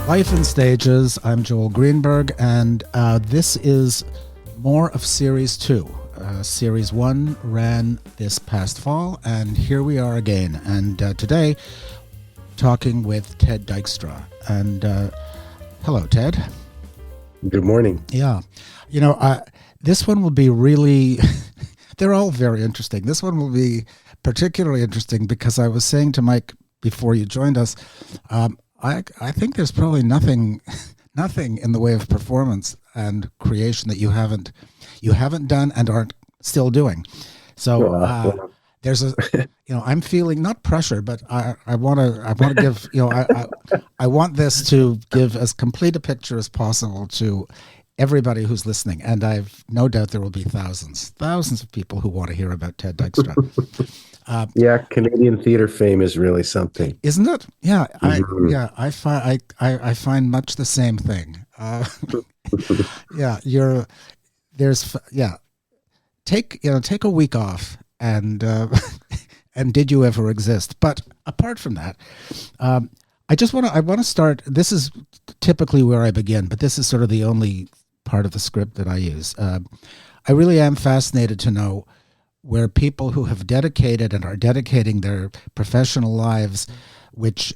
Life in Stages. I'm Joel Greenberg, and this is more of Series 2. Series 1 ran this past fall, and here we are again. And today, talking with Ted Dykstra. And hello, Ted. Good morning. Yeah. You know, this one will be really, they're all very interesting. This one will be particularly interesting because I was saying to Mike before you joined us, I think there's probably nothing in the way of performance and creation that you haven't done and aren't still doing. So there's a, I'm feeling not pressure, but I want to give, I want this to give as complete a picture as possible to everybody who's listening, and I've no doubt there will be thousands of people who want to hear about Ted Dykstra. Yeah, Canadian theater fame is really something, isn't it? Yeah, Mhm. I find much the same thing. Take a week off and and did you ever exist? But apart from that, I want to start. This is typically where I begin, but this is sort of the only part of the script that I use. I really am fascinated to know where people who have dedicated and are dedicating their professional lives, which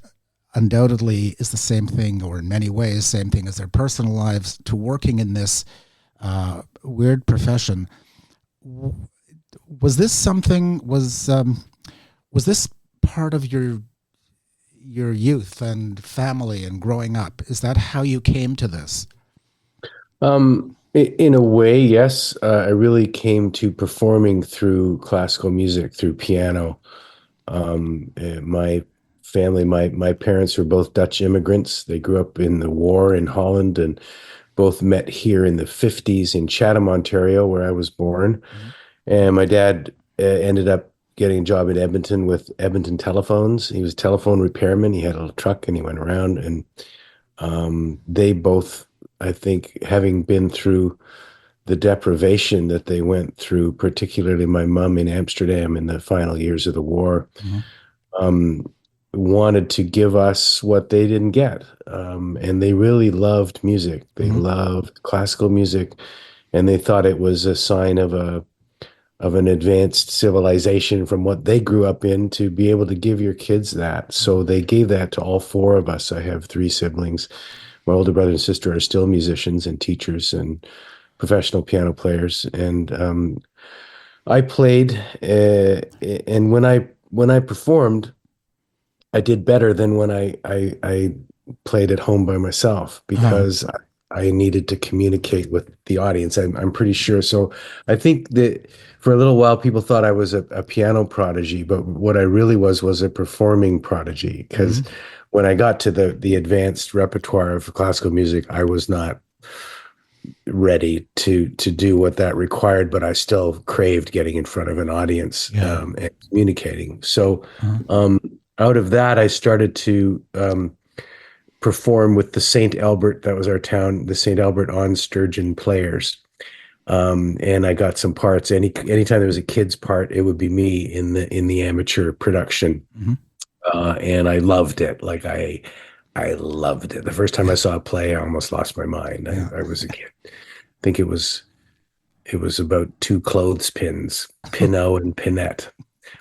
undoubtedly is the same thing, or in many ways, same thing as their personal lives, to working in this weird profession. Was this something? Was this part of your youth and family and growing up? Is that how you came to this? In a way, yes. I really came to performing through classical music, through piano. My family, my parents were both Dutch immigrants. They grew up in the war in Holland and both met here in the 50s in Chatham, Ontario, where I was born. Mhm. And my dad ended up getting a job in Edmonton with Edmonton Telephones. He was a telephone repairman. He had a little truck and he went around, and they both, I think, having been through the deprivation that they went through, particularly my mom in Amsterdam in the final years of the war, Mhm. um, wanted to give us what they didn't get. And they really loved music. They Mhm. loved classical music, and they thought it was a sign of an advanced civilization from what they grew up in, to be able to give your kids that. So they gave that to all four of us. I have three siblings. My older brother and sister are still musicians and teachers and professional piano players. And I played, and when I performed, I did better than when I played at home by myself, Uh, because I needed to communicate with the audience. I'm pretty sure. So I think that for a little while, people thought I was a piano prodigy, but what I really was a performing prodigy. Because mhm. when I got to the advanced repertoire of classical music, I was not ready to do what that required, but I still craved getting in front of an audience, Yeah. and communicating. So Uh, um, out of that, I started to perform with the St. Albert, that was our town, the St. Albert on Sturgeon Players. And I got some parts. Anytime there was a kid's part, it would be me in the amateur production. mhm. And I loved it. Like I loved it. The first time I saw a play, I almost lost my mind. Yeah. I was a kid. I think it was about two clothespins, Pinot and Pinette.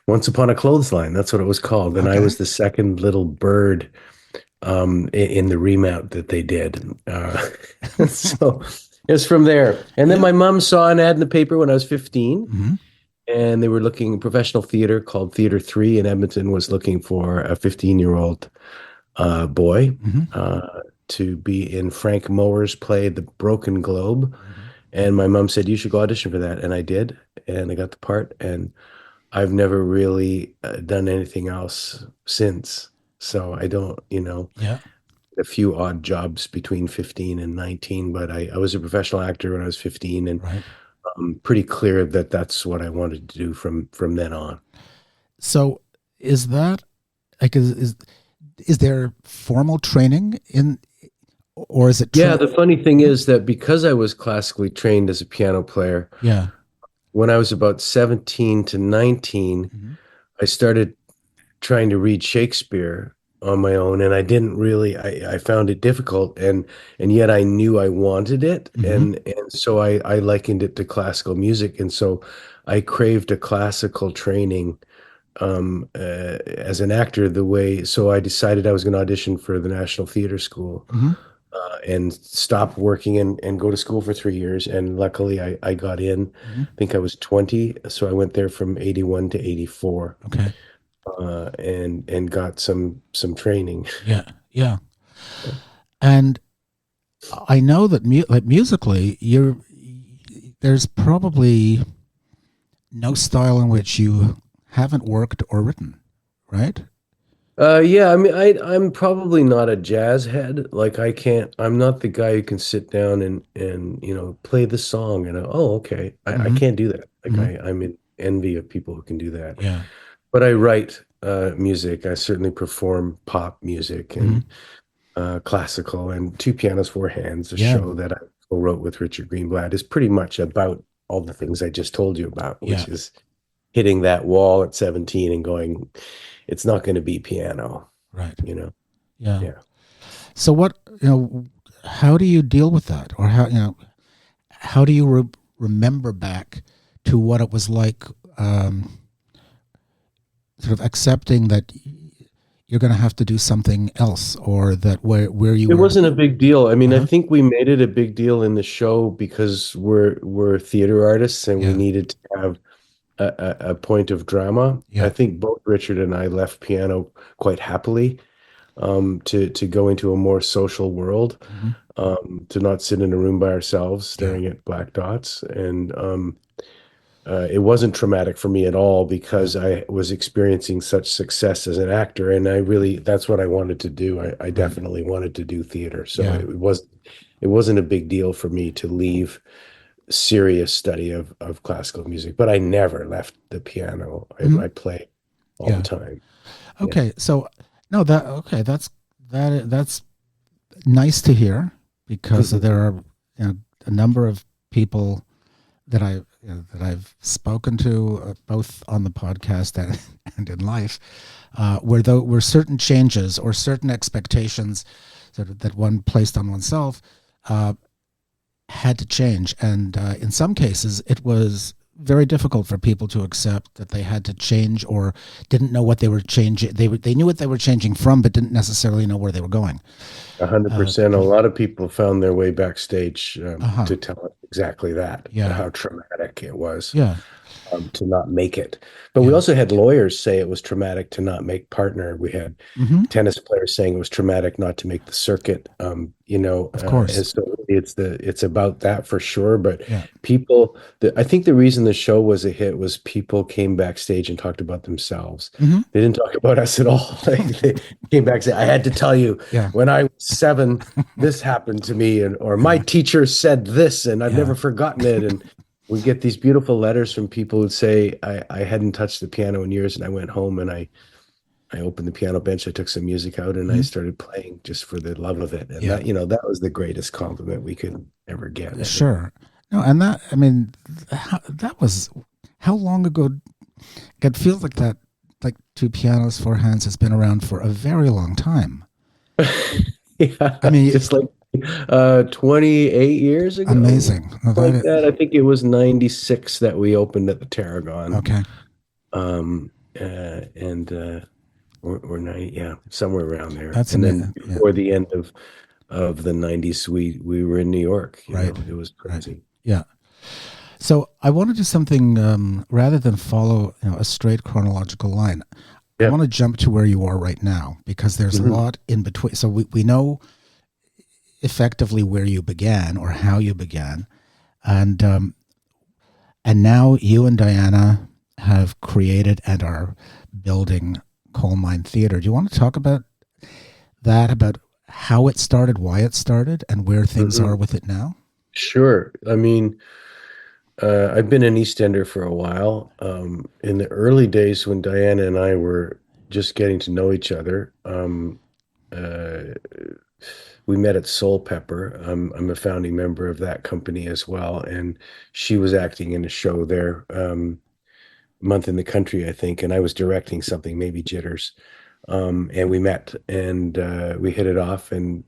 Once Upon a Clothesline, that's what it was called. And I Okay. was the second little bird in the remount that they did. So it's from there. And then Yeah. my mom saw an ad in the paper when I was 15, Mhm. and they were looking, professional theater called Theater 3 in Edmonton was looking for a 15-year-old boy Mhm. to be in Frank Mower's play, The Broken Globe. Mhm. And my mom said, you should go audition for that. And I did. And I got the part. And I've never really done anything else since. So I don't, Yeah. a few odd jobs between 15 and 19, but I was a professional actor when I was 15, and Right. I'm pretty clear that that's what I wanted to do from then on. So is that like is there formal training in, or is it Yeah, train? the funny thing is that because I was classically trained as a piano player, Yeah. when I was about 17 to 19, Mhm. I started trying to read Shakespeare on my own, and I didn't really. I found it difficult, and yet I knew I wanted it, Hmm. and so I likened it to classical music, and so I craved a classical training as an actor. The way so I decided I was going to audition for the National Theatre School Hmm. and stop working and go to school for 3 years. And luckily, I got in. Hmm. I think I was 20, so I went there from 81 to 84, Okay. and got some training. Yeah. Yeah. And I know that like musically, there's probably no style in which you haven't worked or written, right? Yeah, I mean, I'm probably not a jazz head. Like I can't, I'm not the guy who can sit down and play the song and oh, okay. I Hmm. can't do that. Like Hmm. I'm in envy of people who can do that. Yeah. But I write music. I certainly perform pop music Hmm. and classical and two pianos, four hands. A Yeah. show that I wrote with Richard Greenblatt is pretty much about all the things I just told you about, Yeah. which is hitting that wall at 17 and going, it's not going to be piano, Right. you know? Yeah. Yeah. So how do you deal with that? Or how do you remember back to what it was like, um, sort of accepting that you're going to have to do something else, or that where you It were. wasn't a big deal. I mean, I Uh-huh. think we made it a big deal in the show because we're theater artists and we Yeah. needed to have a point of drama. I Yeah. think both Richard and I left piano quite happily to go into a more social world, Hmm. to not sit in a room by ourselves Yeah. staring at black dots. And it wasn't traumatic for me at all Yeah. because I was experiencing such success as an actor, and I really that's what I wanted to do. I Right. definitely wanted to do theater, so Yeah. it wasn't a big deal for me to leave serious study of classical music, but I never left the piano. Hmm. I play all the Yeah. time. Yeah. Okay. So no, that's nice to hear, because Mhm. there are, a number of people that I've spoken to, both on the podcast and, and in life, where certain changes or certain expectations that one placed on oneself uh, had to change, and in some cases it was very difficult for people to accept that they had to change, or didn't know what they were changing. They knew what they were changing from, but didn't necessarily know where they were going. Uh 100%. A lot of people found their way backstage huh. to tell us exactly that, Yeah. how traumatic it was. Yeah. To not make it. But we Yeah. also had lawyers say it was traumatic to not make partner. We had Hmm. tennis players saying it was traumatic not to make the circuit. Of And course. so it's about that for sure. But Yeah. I think the reason the show was a hit was people came backstage and talked about themselves. Hmm. They didn't talk about us at all. Like they came back and said, I had to tell you, Yeah. when I was 7, this happened to me, and or my Yeah. teacher said this, and I've Yeah. never forgotten it. And we get these beautiful letters from people who say, I hadn't touched the piano in years, and I went home and I opened the piano bench, I took some music out, and I Mhm. started playing just for the love of it. And Yeah. that was the greatest compliment we could ever get, I think. Sure. No, and I mean, that was how long ago? It feels like that, like two pianos, four hands has been around for a very long time. Yeah, I mean, just like 28 years ago, amazing. No, like that. I think it was 96 that we opened at the Tarragon. okay. And or 90, yeah, somewhere around there. That's And then yeah. before the end of the 90s, we were in New York, Right. it was Right. crazy. Yeah. So I want to do something, rather than follow, a straight chronological line. I Yeah. want to jump to where you are right now, because there's a Mhm. lot in between. So we know effectively where you began or how you began, and now you and Diana have created and are building Coal Mine Theater. Do you want to talk about that, about how it started, why it started, and where things are Mhm. with it now? Sure. I mean, I've been an East Ender for a while. In the early days when Diana and I were just getting to know each other, uh, we met at Soul Pepper. I'm a founding member of that company as well, and she was acting in a show there, Month in the Country, I think, and I was directing something, maybe Jitters. And we met and we hit it off and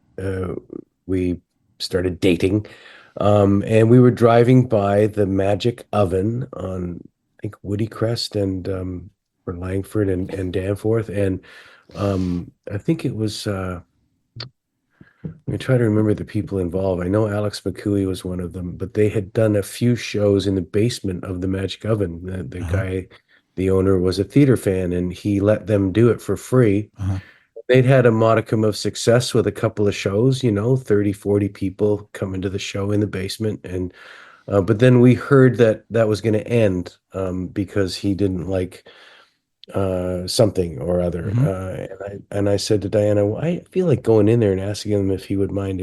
we started dating. And we were driving by the Magic Oven on, I think, Woody Crest and or Langford and Danforth. And I think it was, I try to remember the people involved. I know Alex McCooey was one of them, but they had done a few shows in the basement of the Magic Oven. The Uh-huh. guy, the owner, was a theater fan and he let them do it for free. Uh-huh. They'd had a modicum of success with a couple of shows, 30, 40 people coming to the show in the basement. And but then we heard that that was going to end because he didn't like something or other. Hmm. And I said to Diana, well, I feel like going in there and asking him if he would mind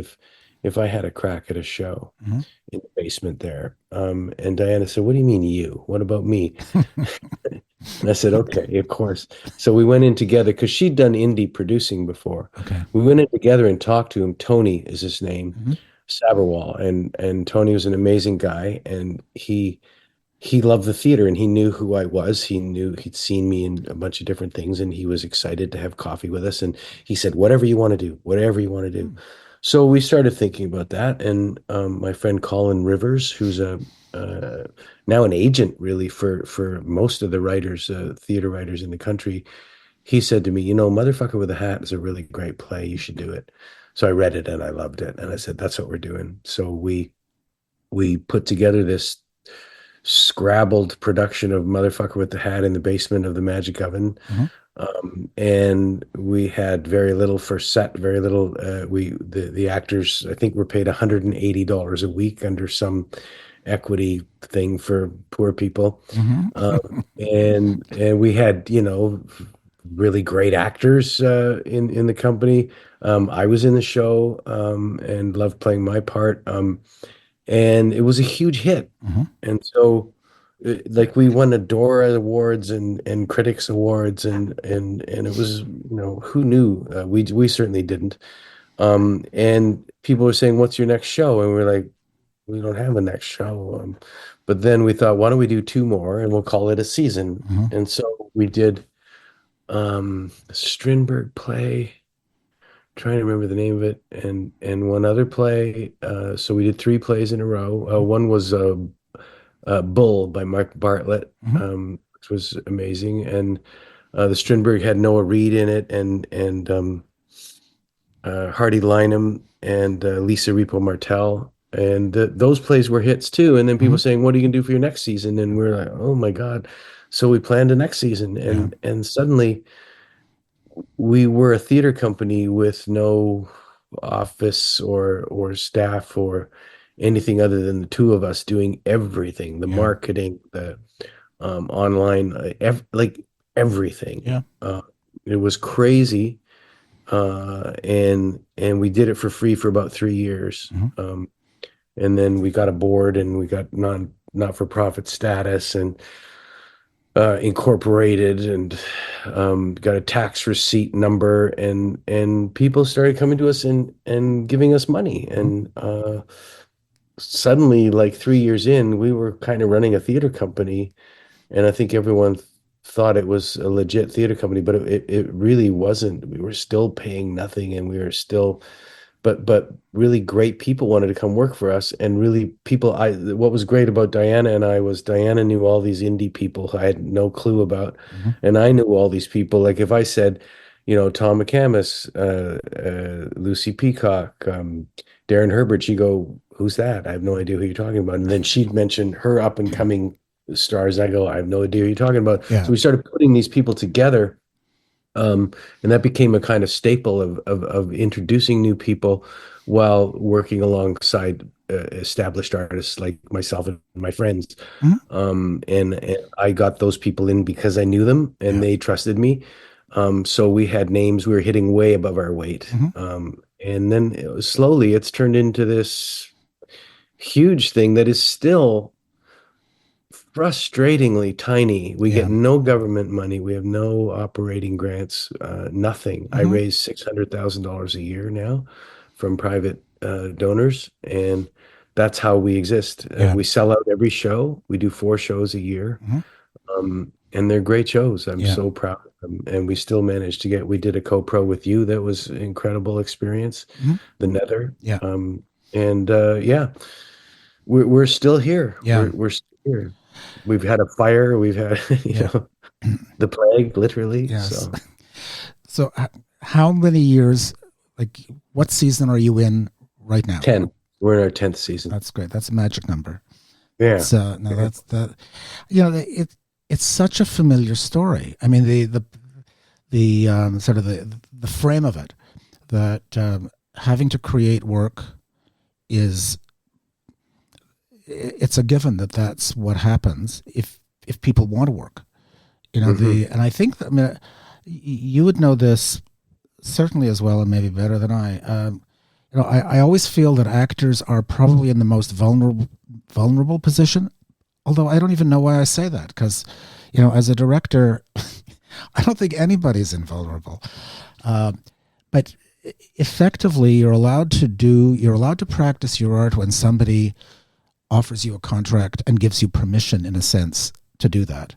if I had a crack at a show Hmm. in the basement there. And Diana said, "What do you mean you? What about me?" And I said, "Okay, of course." So we went in together because she'd done indie producing before. Okay. We went in together and talked to him. Tony is his name, Hmm. Saberwall, and Tony was an amazing guy, and he loved the theater and he knew who I was. He knew he'd seen me in a bunch of different things and he was excited to have coffee with us. And he said, whatever you want to do, whatever you want to do. So we started thinking about that. And my friend Colin Rivers, who's a uh, now an agent really for most of the writers, theater writers in the country, he said to me, Motherfucker with a Hat is a really great play. You should do it. So I read it and I loved it. And I said, that's what we're doing. So we put together this scrabbled production of Motherfucker with the Hat in the basement of the Magic Oven. Hmm. And we had very little for set, very little. The actors, I think, were paid $180 a week under some equity thing for poor people. Hmm. Um, and we had, really great actors in the company. I was in the show and loved playing my part. And it was a huge hit. Hmm. And so, like we won Adora awards and Critics Awards, and it was, who knew? We certainly didn't. And people were saying, "What's your next show?" And we're like, "We don't have a next show." But then we thought, why don't we do two more and we'll call it a season? Hmm. And so we did a Strindberg play, trying to remember the name of it, and one other play. So we did three plays in a row. One was Bull by Mark Bartlett, Hmm. which was amazing, and the Strindberg had Noah Reed in it, and Hardy Lynham and Lisa Repo Martel, and those plays were hits too. And then people Hmm. saying, "What are you gonna do for your next season?" And we're like, "Oh my God!" So we planned a next season, Yeah. and suddenly we were a theater company with no office or staff or anything other than the two of us doing everything, the Yeah. marketing, the online, like everything. Yeah. It was crazy, and we did it for free for about 3 years, Hmm. and then we got a board and we got not for profit status and incorporated and got a tax receipt number and people started coming to us and giving us money Hmm. and suddenly like 3 years in we were kind of running a theater company and I think everyone thought it was a legit theater company but it really wasn't. We were still paying nothing and we were still but really great people wanted to come work for us and really people I what was great about Diana and I was Diana knew all these indie people who I had no clue about Hmm. and I knew all these people like if I said Tom McCamus, Lucy Peacock, Darren Herbert, she'd go, who's that? I have no idea who you're talking about. And then she'd mention her up and coming stars. I go, I have no idea who you're talking about. Yeah. So we started putting these people together, and that became a kind of staple of introducing new people while working alongside established artists like myself and my friends. Hmm. And I got those people in because I knew them and Yeah. they trusted me. So we had names, we were hitting way above our weight. Hmm. And then slowly it's turned into this huge thing that is still frustratingly tiny. We get Yeah. no government money. We have no operating grants, nothing. I Hmm. raise $600,000 a year now from private donors, and that's how we exist. Yeah. We sell out every show. We do 4 shows a year. Hmm. and they're great shows. I'm Yeah, so proud of them. And we still managed to we did a co-pro with you. That was an incredible experience. mhm, The Nether. yeah, And yeah, we're still here. yeah, We're still here. We've had a fire. We've had, yeah. the plague, literally. Yes. So So, how many years? Like, what season are you in right now? 10. We're in our 10th season. That's great. That's a magic number. Yeah. It's no, that's that. You know, it's such a familiar story. I mean, the sort of the frame of it, that having to create work is, it's a given that that's what happens if people want to work. You know, Hmm. the and I think that, I mean, you would know this certainly as well and maybe better than I. You know, I always feel that actors are probably in the most vulnerable position. Although I don't even know why I say that, because, you know, as a director, I don't think anybody's invulnerable. Uh, but effectively, you're allowed to practice your art when somebody offers you a contract and gives you permission, in a sense, to do that.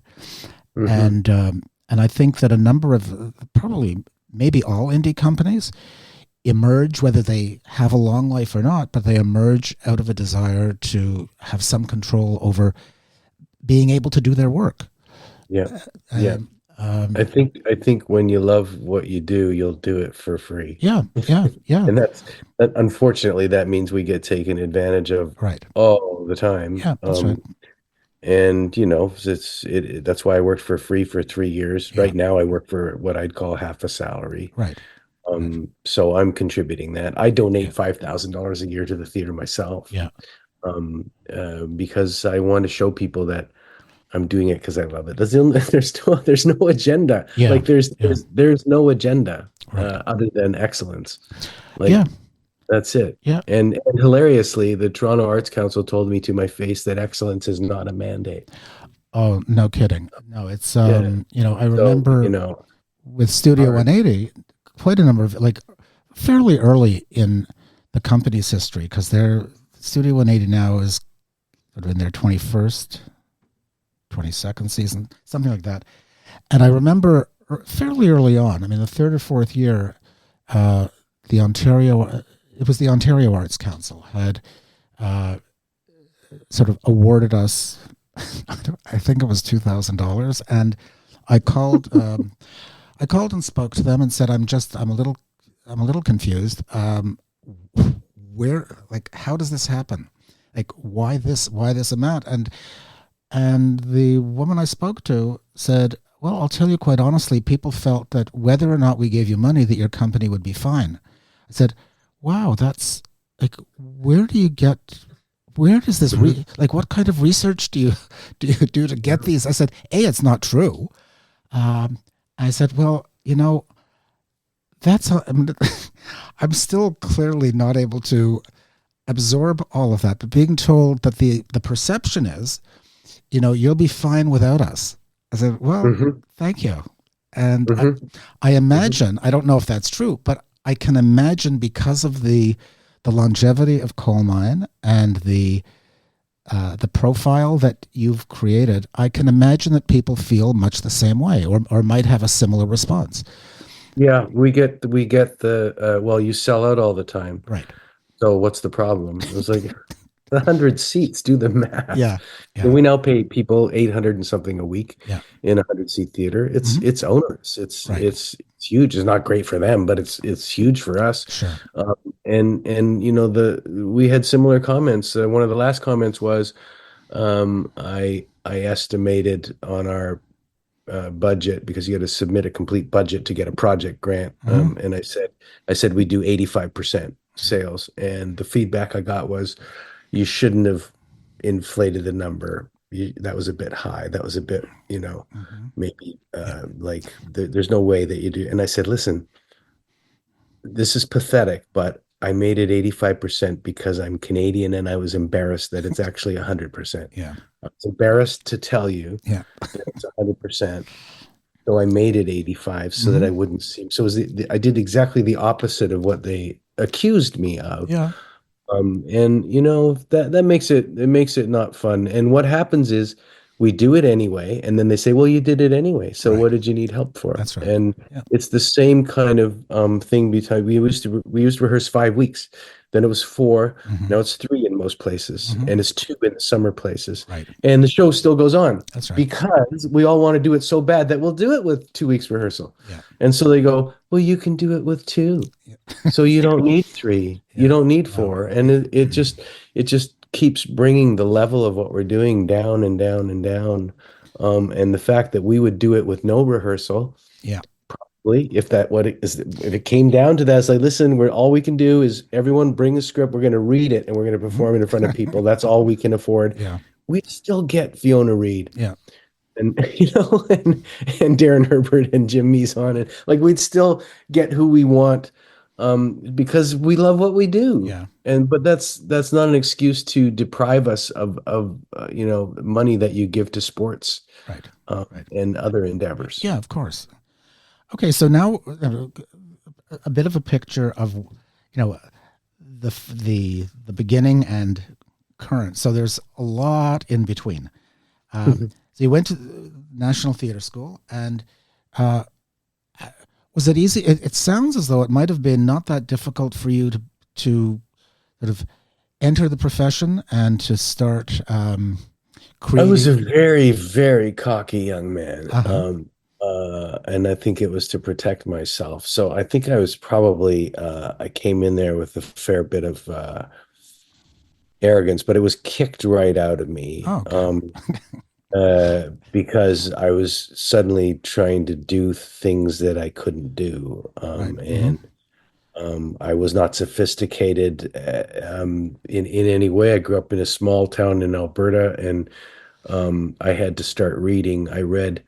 Hmm. And I think that a number of, probably maybe all indie companies emerge, whether they have a long life or not, but they emerge out of a desire to have some control over being able to do their work. Yeah. Yeah. Um, um, I think when you love what you do, you'll do it for free. yeah, yeah, yeah, And that unfortunately that means we get taken advantage of right. all the time. Yeah, that's right. And that's why I worked for free for 3 years. Yeah, Right now I work for what I'd call half a salary. right, right. So I'm contributing that. I donate Yeah, $5,000 a year to the theater myself, yeah, because I want to show people that I'm doing it because I love it. There's no agenda. yeah, Like there's yeah, there's no agenda right. other than excellence. Yeah, Like that's it. yeah. And hilariously, the Toronto Arts Council told me to my face that excellence is not a mandate. Oh, no kidding. No, it's Yeah. you know, I So, remember with Studio hard. 180, quite a number of, like, fairly early in the company's history, because their Studio 180 now is sort of in their 21st, 22nd season, something like that. And I remember fairly early on, I mean, the third or fourth year, uh, the Ontario, it was the Ontario Arts Council had uh, sort of awarded us, I think it was $2,000, and I called, I called and spoke to them and said, I'm a little confused. Where, like, how does this happen? Like, why this amount? And the woman I spoke to said, well, I'll tell you quite honestly, people felt that whether or not we gave you money, that your company would be fine. I said, wow, that's like, where does this, Mhm. like, what kind of research do you do to get these? I said, A, it's not true. I said, well, you know, I mean, I'm still clearly not able to absorb all of that, but being told that the perception is, you know, you'll be fine without us. I said, well, Mhm. thank you. And Mhm. I Mhm. imagine, I don't know if that's true, but I can imagine, because of the longevity of coal mine and the profile that you've created, I can imagine that people feel much the same way, or might have a similar response. Yeah, we get the well, you sell out all the time. Right. So what's the problem? It was like 100 seats, do the math. Yeah. And Yeah. we now pay people 800 and something a week Yeah. in a 100-seat theater. It's Hmm. it's onerous. Right. It's huge. It's not great for them, but it's huge for us. Sure. Um, and the we had similar comments. One of the last comments was, I estimated on our budget, because you had to submit a complete budget to get a project grant. Hmm. And I said we do 85% sales, and the feedback I got was, you shouldn't have inflated the number. That was a bit high. That was a bit, Hmm. maybe Yeah. like there's no way that you do. And I said, listen, this is pathetic, but I made it 85% because I'm Canadian, and I was embarrassed that it's actually 100%. Yeah. I was embarrassed to tell you Yeah. that it's 100%. So I made it 85 so that I Hmm. wouldn't seem. So it was I did exactly the opposite of what they accused me of. Yeah. And that makes it not fun. And what happens is we do it anyway. And then they say, well, you did it anyway. So Right. what did you need help for? That's right. And Yeah. it's the same kind of thing between we used to rehearse 5 weeks. Then it was four. Hmm. Now it's three in most places, Hmm. and it's two in the summer places. Right. And the show still goes on That's right. because we all want to do it so bad that we'll do it with 2 weeks rehearsal. Yeah. And so they go, well, you can do it with two. Yeah. So you don't need three. You Yeah. don't need No. four. And it just keeps bringing the level of what we're doing down and down and down. And the fact that we would do it with no rehearsal, Yeah. if that what it is, if it came down to that, it's like, listen, we're all we can do is everyone bring a script, we're going to read it, and we're going to Mhm. perform it in front of people. That's all we can afford. Yeah. We'd still get Fiona Reed Yeah. and and Darren Herbert and Jim Meeson, and like we'd still get who we want, because we love what we do. Yeah. And but that's not an excuse to deprive us of money that you give to sports, Right. Right. and other endeavors. Yeah. Of course. Okay. So now a bit of a picture of, the beginning and current. So there's a lot in between. So you went to the National Theatre School, and uh, was it easy? It sounds as though it might have been not that difficult for you to sort of enter the profession and to start I was a creating. very, very cocky young man. Uh-huh. And I think it was to protect myself. So I think I was probably, I came in there with a fair bit of arrogance, but it was kicked right out of me, Oh, okay. because I was suddenly trying to do things that I couldn't do. Right. Hmm. And I was not sophisticated in any way. I grew up in a small town in Alberta, and I had to start reading. I read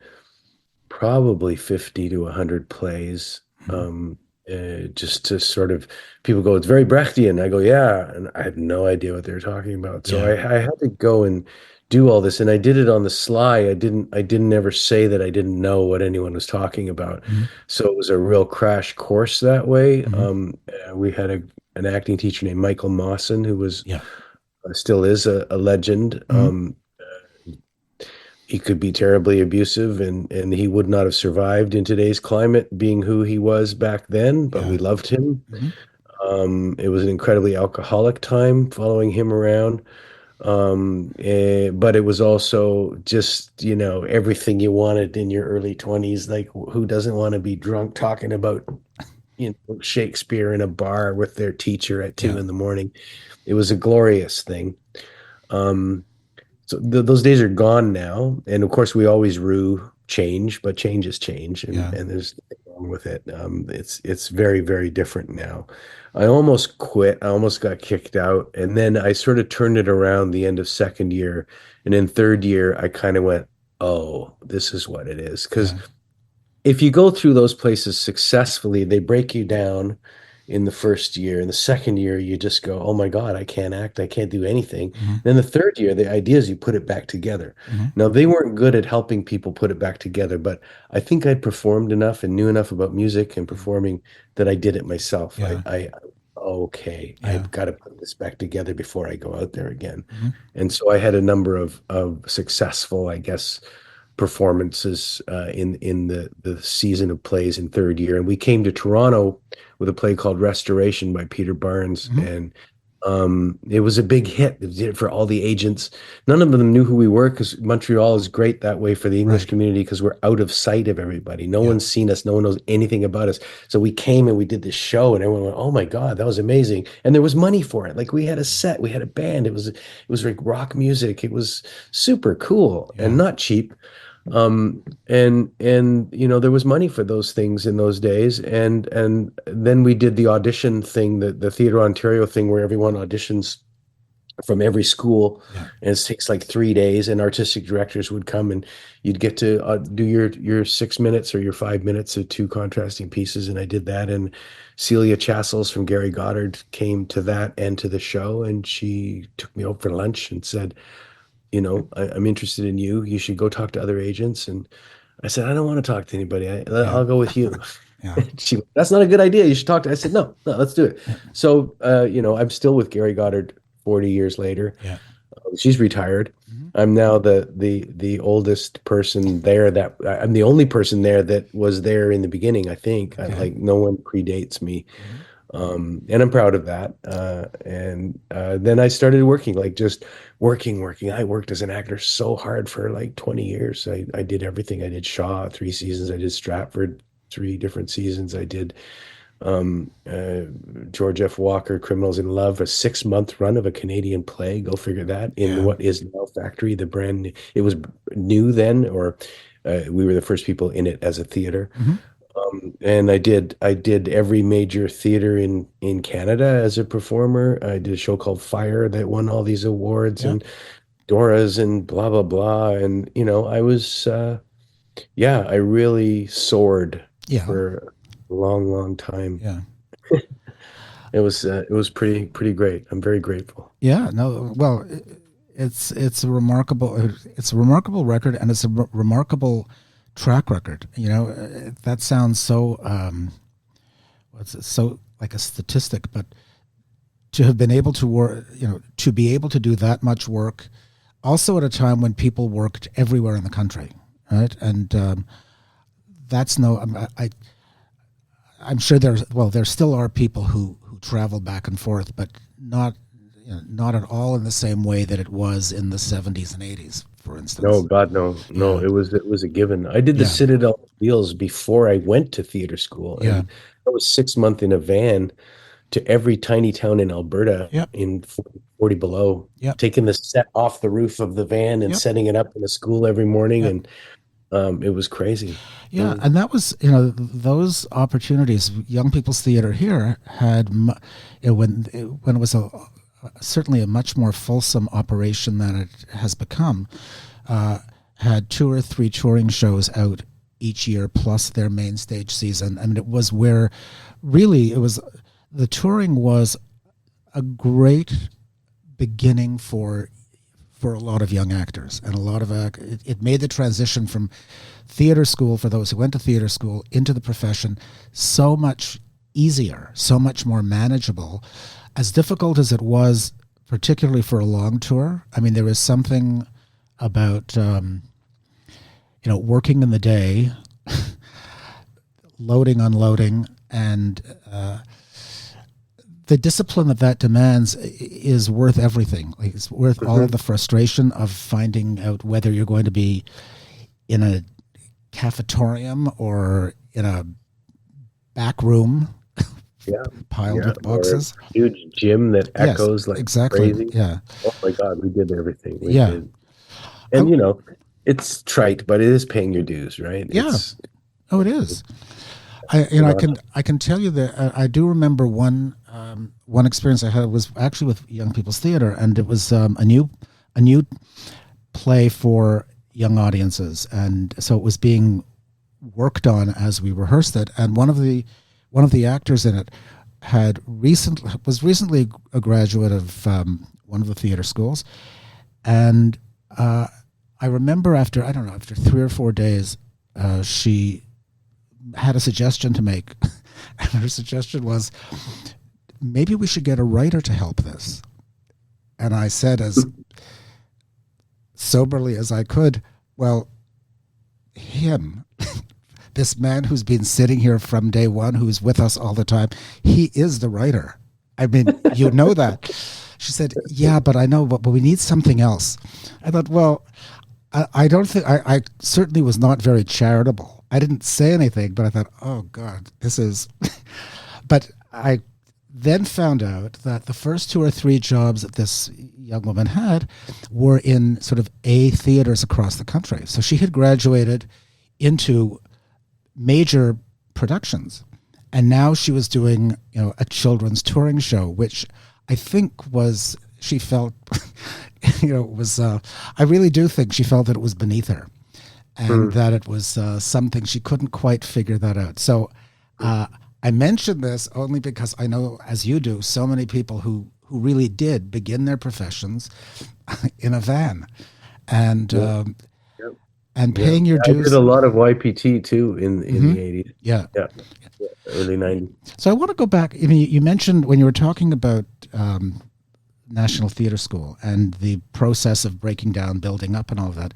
probably 50 to 100 plays, Hmm. just to sort of, people go, it's very Brechtian. I go, yeah. And I had no idea what they were talking about. So Yeah. I had to go and do all this. And I did it on the sly. I didn't ever say that I didn't know what anyone was talking about. Hmm. So it was a real crash course that way. Hmm. We had an acting teacher named Michael Mawson, who was Yeah. still is a legend. Hmm. He could be terribly abusive, and he would not have survived in today's climate being who he was back then, but we Yeah. loved him. Hmm. It was an incredibly alcoholic time following him around. But it was also just, everything you wanted in your early 20s. Like, who doesn't want to be drunk talking about, Shakespeare in a bar with their teacher at two Yeah. in the morning? It was a glorious thing. Um, so those days are gone now, and of course, we always rue change, but change is change, and Yeah. and there's nothing wrong with it. It's very, very different now. I almost quit. I almost got kicked out, and then I sort of turned it around the end of second year, and in third year, I kind of went, "Oh, this is what it is." Because Yeah. if you go through those places successfully, they break you down in the first year. In the second year, you just go, oh my God, I can't act. I can't do anything. Hmm. Then the third year, the idea is you put it back together. Hmm. Now, they weren't good at helping people put it back together, but I think I'd performed enough and knew enough about music and performing that I did it myself. Yeah. Okay, Yeah. I've got to put this back together before I go out there again. Hmm. And so I had a number of successful, I guess, performances in the season of plays in third year. And we came to Toronto with a play called Restoration by Peter Barnes, Hmm. and it was a big hit. It did it for all the agents. None of them knew who we were because Montreal is great that way for the English Right. community because we're out of sight of everybody. No Yeah. one's seen us. No one knows anything about us. So we came and we did this show, and everyone went, "Oh my God, that was amazing!" And there was money for it. Like we had a set, we had a band. It was like rock music. It was super cool and Yeah. not cheap. And there was money for those things in those days, and then we did the audition thing, the Theatre Ontario thing, where everyone auditions from every school, Yeah. and it takes like 3 days, and artistic directors would come, and you'd get to do your 6 minutes or your 5 minutes of two contrasting pieces, and I did that. And Celia Chassels from Gary Goddard came to that and to the show, and she took me out for lunch and said, I'm interested in you. You should go talk to other agents. And I said, I don't want to talk to anybody. Yeah. I'll go with you. Yeah. That's not a good idea. You should talk to. I said, no, let's do it. Yeah. So, I'm still with Gary Goddard 40 years later. Yeah. she's retired. Hmm. I'm now the oldest person there. That I'm the only person there that was there in the beginning. I think Okay. like no one predates me, Hmm. and I'm proud of that. And then I started working, like just working. I worked as an actor so hard for like 20 years. I did everything. I did Shaw 3 seasons. I did Stratford 3 different seasons. I did George F. Walker, Criminals in Love, a 6 month run of a Canadian play. Go figure that in Yeah. what is now Factory, the brand new, it was new then, or we were the first people in it as a theater. Hmm. And I did every major theater in Canada as a performer. I did a show called Fire that won all these awards Yeah. and Dora's and blah blah blah. And I was yeah, I really soared Yeah. for a long, long time. Yeah. It was pretty great. I'm very grateful. Yeah. No. Well, it's a remarkable record, and it's a remarkable track record. That sounds so what's it, so like a statistic, but to have been able to work, to be able to do that much work, also at a time when people worked everywhere in the country, right? And that's no, I'm sure there still are people who travel back and forth, but not, not at all in the same way that it was in the 70s and 80s, for No, instance. God, no, no. Yeah, It was a given. I did the yeah, Citadel Deals before I went to theater school, yeah, and I was 6 months in a van to every tiny town in Alberta yep, in 40 below, yep, taking the set off the roof of the van and yep, setting it up in a school every morning, yep. and it was crazy. Yeah, Mm. and that was, those opportunities. Young People's Theater here had, when it was certainly a much more fulsome operation than it has become, uh, had 2 or 3 touring shows out each year plus their main stage season. I mean, it was where really the touring was a great beginning for a lot of young actors, and a lot of it made the transition from theater school, for those who went to theater school, into the profession so much easier, so much more manageable. As difficult as it was, particularly for a long tour, I mean, there was something about working in the day, loading, unloading, and the discipline that demands is worth everything. Like, it's worth all of Mhm. the frustration of finding out whether you're going to be in a cafetorium or in a back room Yeah, piled yeah. with Or a boxes. huge gym that Yes, echoes like exactly. crazy. Yeah, Oh my God, we did everything. We yeah. did. I, And it's trite, but it is paying your dues, right? yeah. It's Oh, it is. I you you're know I not. can I can tell you that I do remember one experience I had was actually with Young People's Theater, and it was a new play for young audiences, and so it was being worked on as we rehearsed it, and one of the actors in it was recently a graduate of one of the theater schools, and I remember after 3 or 4 days, she had a suggestion to make, and her suggestion was maybe we should get a writer to help this. And I said, as soberly as I could, well, him, this man who's been sitting here from day one, who's with us all the time, he is the writer. I mean, you know that. She said, yeah, but I know, but we need something else. I thought, well, I don't think, I certainly was not very charitable. I didn't say anything, but I thought, oh God, this is, but I then found out that the first 2 or 3 jobs that this young woman had were in sort of A theaters across the country. So she had graduated into major productions, and now she was doing a children's touring show, which I think was she felt was I really do think she felt that it was beneath her, and Mm. that it was something she couldn't quite figure that out. So I mention this only because I know, as you do, so many people who really did begin their professions in a van, and Yeah, um, yeah, and yeah. paying your I did dues. a lot of YPT too in Hmm. the 80s. Yeah. Yeah, yeah, early 90s. So I want to go back. You mentioned when you were talking about National Theatre School and the process of breaking down, building up, and all of that.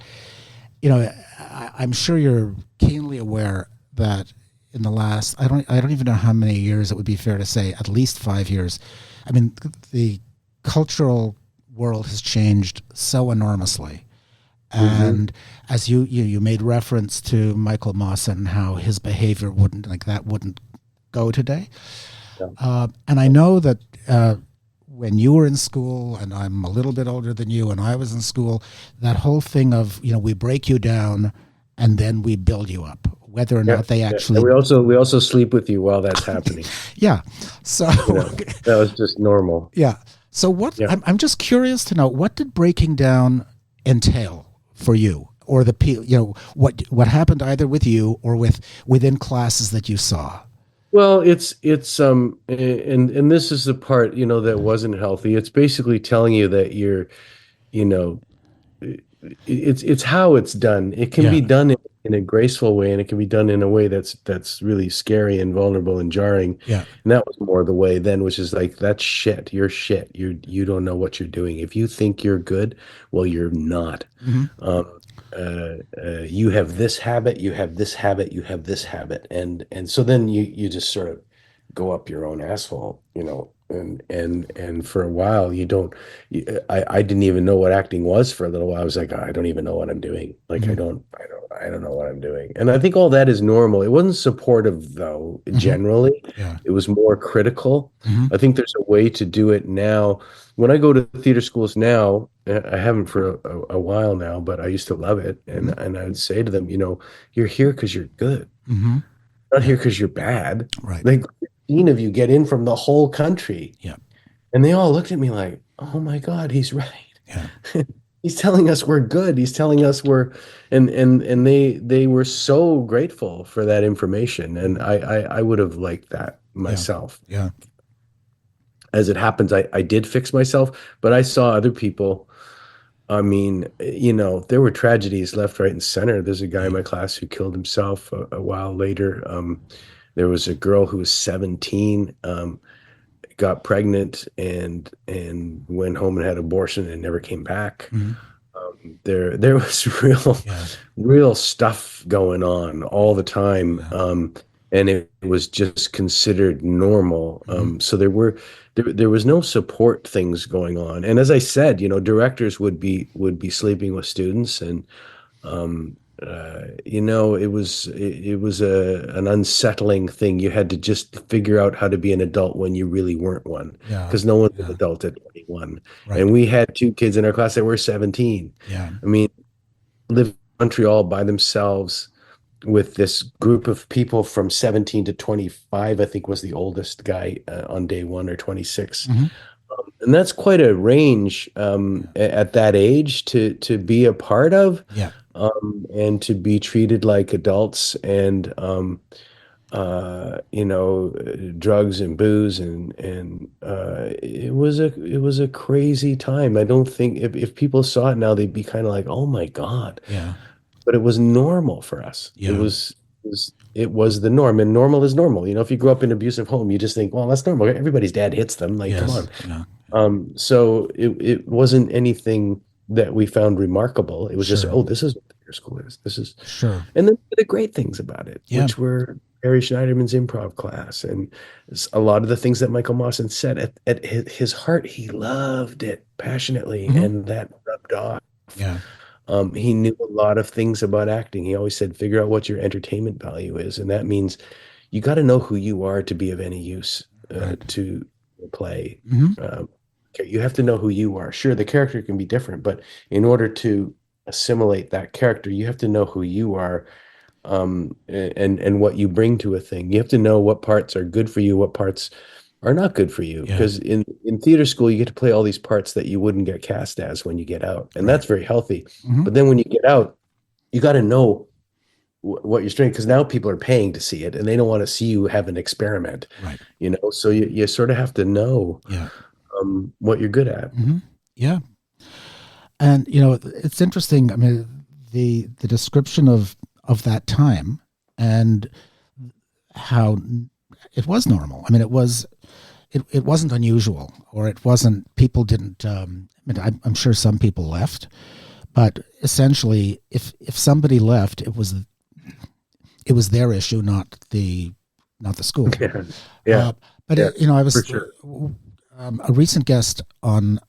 You know, I'm sure you're keenly aware that in the last, I don't even know how many years it would be fair to say, at least 5 years. I mean, the cultural world has changed so enormously. Mm-hmm. And as you made reference to Michael Moss and how his behavior wouldn't go today. Yeah. And I know that when you were in school, and I'm a little bit older than you, and I was in school, that whole thing of, we break you down and then we build you up, whether or Yeah. not they Yeah. actually. And we also sleep with you while that's happening. Yeah. So, That was just normal. yeah. So what, Yeah. I'm just curious to know, what did breaking down entail for you, or what happened either with you or within classes that you saw? Well, and this is the part, that wasn't healthy. It's basically telling you that you know, it's how it's done. It can Yeah. be done in a graceful way, and it can be done in a way that's really scary and vulnerable and jarring. Yeah. And that was more the way then, which is like, that's shit. You're shit. You don't know what you're doing. If you think you're good, well, you're not. Hmm. Um, you have this habit, you have this habit, you have this habit, and so then you just sort of go up your own asshole, and for a while you don't. I didn't even know what acting was for a little while. I was like, I don't even know what I'm doing. Like, Hmm. I don't know what I'm doing. And I think all that is normal. It wasn't supportive though, Hmm. generally. Yeah. It was more critical. Hmm. I think there's a way to do it now. When I go to theater schools now, I haven't for a while now, but I used to love it. Hmm. And I would say to them, you're here because you're good, Hmm. not Yeah. here because you're bad. Right. Like, 15 of you get in from the whole country. Yeah. And they all looked at me like, oh my God, he's right. Yeah. He's telling us we're good. He's telling us and they were so grateful for that information. And Hmm. I would have liked that Yeah. myself. Yeah. As it happens, I did fix myself, but I saw other people. I mean, there were tragedies left, right, and center. There's a guy in Yeah. my class who killed himself a while later. There was a girl who was 17, got pregnant and went home and had an abortion and never came back. Hmm. There was Yeah. real stuff going on all the time. Yeah. And it was just considered normal. Hmm. So there was no support things going on. And as I said, directors would be sleeping with students, and it was an unsettling thing. You had to just figure out how to be an adult when you really weren't one, Yeah. because no one's an Yeah. adult at 21. Right. And we had two kids in our class that were 17. Yeah. I mean, lived in Montreal by themselves with this group of people from 17 to 25, I think was the oldest guy on day one, or 26. Hmm. And that's quite a range Yeah. at that age to be a part of, Yeah. and to be treated like adults, and drugs and booze, and it was a crazy time. I don't think if people saw it now, they'd be kind of like, oh my God. Yeah. But it was normal for us. It Yeah. was it was the norm, and normal is normal. If you grow up in an abusive home, you just think, well, that's normal. Everybody's dad hits them. Like, come Yes. on. Yeah. So it wasn't anything that we found remarkable. It was just, Sure. oh, this is what theater school is. This is, Sure. and then the great things about it, Yeah. which were Harry Schneiderman's improv class, and a lot of the things that Michael Mawson said at his heart, he loved it passionately, Hmm. and that rubbed off. Yeah. He knew a lot of things about acting. He always said, figure out what your entertainment value is. And that means you got to know who you are to be of any use Right. to play. Hmm. Okay, you have to know who you are. Sure, the character can be different, but in order to assimilate that character, you have to know who you are, and what you bring to a thing. You have to know what parts are good for you, what parts are not good for you. Yeah. Because in theater school, you get to play all these parts that you wouldn't get cast as when you get out. And Right. that's very healthy. Hmm. But then when you get out, you got to know what you're doing, because now people are paying to see it, and they don't want to see you have an experiment, Right. so you sort of have to know Yeah. what you're good at. Hmm. Yeah. And it's interesting. I mean, the description of that time and how it was normal. I mean, it was. it wasn't unusual, or it wasn't, people didn't, I mean, I'm sure some people left, but essentially, if somebody left, it was their issue, not the school. Yeah. Yeah. Uh, but Yeah. I For was sure. a recent guest on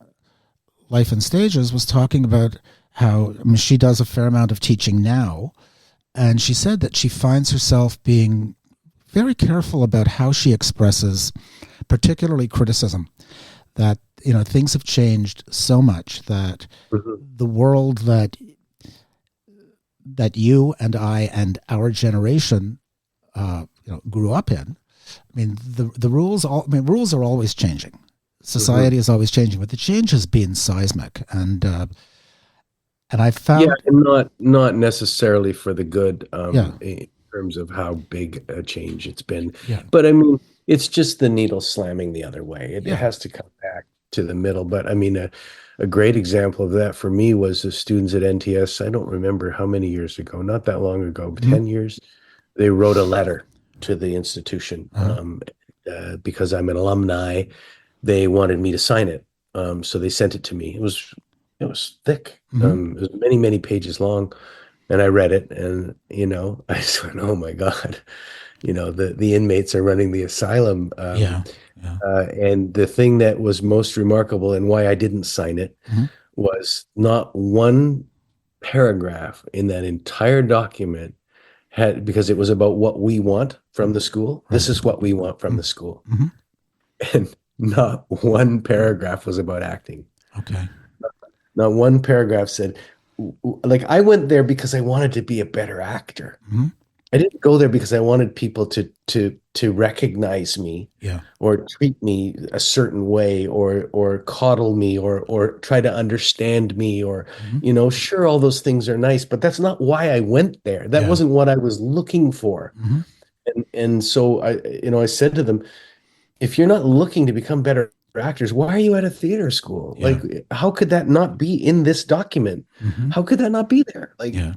Life and Stages was talking about how, I mean, she does a fair amount of teaching now, and she said that she finds herself being very careful about how she expresses, particularly criticism. That things have changed so much that Mhm. the world that you and I and our generation grew up in. I mean, the rules all. I mean, rules are always changing. Mhm. Society is always changing, but the change has been seismic, and I Yeah, found, and not necessarily for the good, yeah, in terms of how big a change it's been. yeah, But I mean, it's just the needle slamming the other way. It yeah, has to come back to the middle. But I mean, a great example of that for me was the students at NTS. I don't remember how many years ago, not that long ago, but mm-hmm. 10 years. They wrote a letter to the institution, Uh-huh. because I'm an alumni. They wanted me to sign it. So they sent it to me. It was thick. Mm-hmm. It was many, many pages long. And I read it and, I just went, oh my God, the inmates are running the asylum. Yeah, yeah, And the thing that was most remarkable and why I didn't sign it mm-hmm. was not one paragraph in that entire document had, because it was about what we want from the school. This Right, is what we want from the school. mm-hmm. And not one paragraph was about acting. Okay, Not one paragraph said, like, I went there because I wanted to be a better actor. mm-hmm. I didn't go there because I wanted people to recognize me Yeah, or treat me a certain way or coddle me or try to understand me or mm-hmm. sure, all those things are nice, but that's not why I went there. That Yeah, wasn't what I was looking for. mm-hmm. And so I said to them, if you're not looking to become better actors, why are you at a theater school? Yeah, Like, how could that not be in this document? mm-hmm. How could that not be there? Yeah,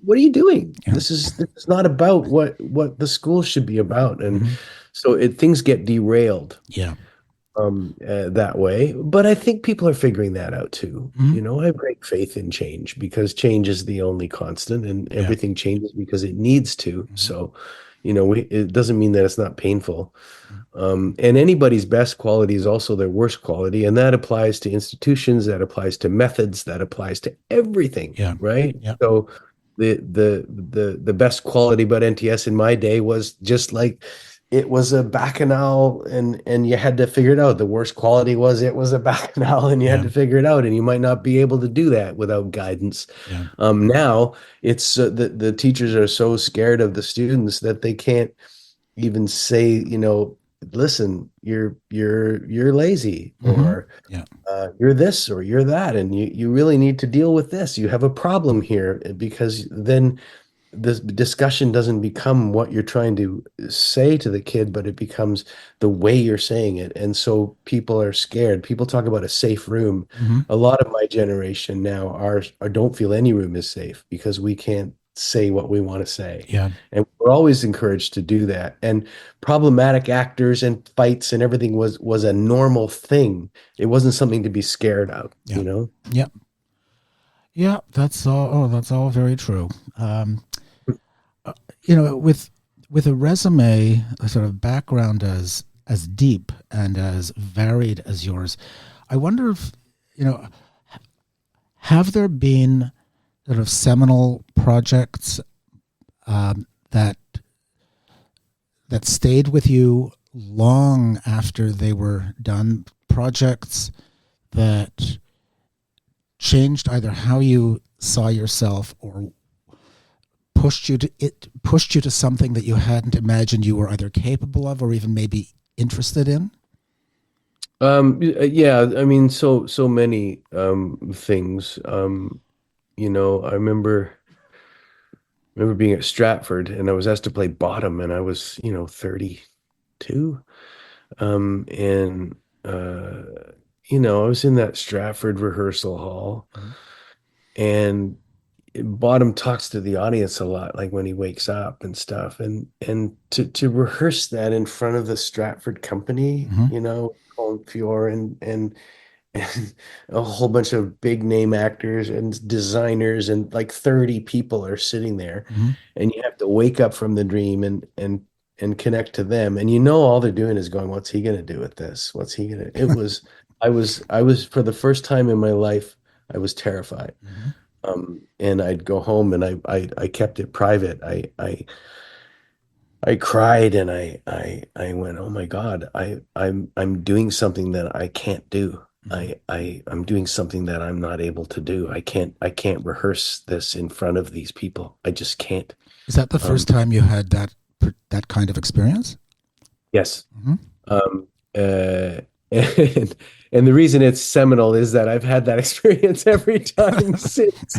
What are you doing? yeah, This is not about what the school should be about. And mm-hmm. so things get derailed Yeah, that way. But I think people are figuring that out too. mm-hmm. I have great faith in change because change is the only constant and Yeah, everything changes because it needs to. mm-hmm. So, it doesn't mean that it's not painful. And anybody's best quality is also their worst quality, and that applies to institutions, that applies to methods, that applies to everything, Yeah, right? yeah, So the best quality about NTS in my day was just like it was a bacchanal, and you had to figure it out. The worst quality was it was a bacchanal, and you had yeah, to figure it out, and you might not be able to do that without guidance. yeah, Now it's the teachers are so scared of the students that they can't even say, listen, you're lazy, mm-hmm. or Yeah, you're this or you're that, and you really need to deal with this. You have a problem here, because then this discussion doesn't become what you're trying to say to the kid, but it becomes the way you're saying it. And so people are scared. People talk about a safe room. mm-hmm. A lot of my generation now are don't feel any room is safe because we can't say what we want to say. Yeah, And we're always encouraged to do that. And problematic actors and fights and everything was a normal thing. It wasn't something to be scared of, yeah, yeah, yeah. That's all. Oh, that's all very true. Uh, with a resume, a sort of background as deep and as varied as yours, I wonder if have there been sort of seminal projects that stayed with you long after they were done, projects that changed either how you saw yourself or pushed you to something that you hadn't imagined you were either capable of or even maybe interested in? Yeah, I mean, so many things. I remember being at Stratford and I was asked to play bottom and I was, 32. And I was in that Stratford rehearsal hall Mhm. and Bottom talks to the audience a lot, like when he wakes up and stuff, and to rehearse that in front of the Stratford company, Hmm. Colin Fior and a whole bunch of big name actors and designers and like 30 people are sitting there, Hmm. and you have to wake up from the dream and connect to them, and all they're doing is going, what's he gonna do with this? What's he gonna it was I was for the first time in my life, I was terrified. Hmm. And I'd go home and I kept it private. I cried and I went, oh my God, I'm doing something that I can't do. Hmm. I'm doing something that I'm not able to do. I can't rehearse this in front of these people. I just can't. Is that the Um, first time you had that kind of experience? yes. Hmm. Um, uh, and and the reason it's seminal is that I've had that experience every time since.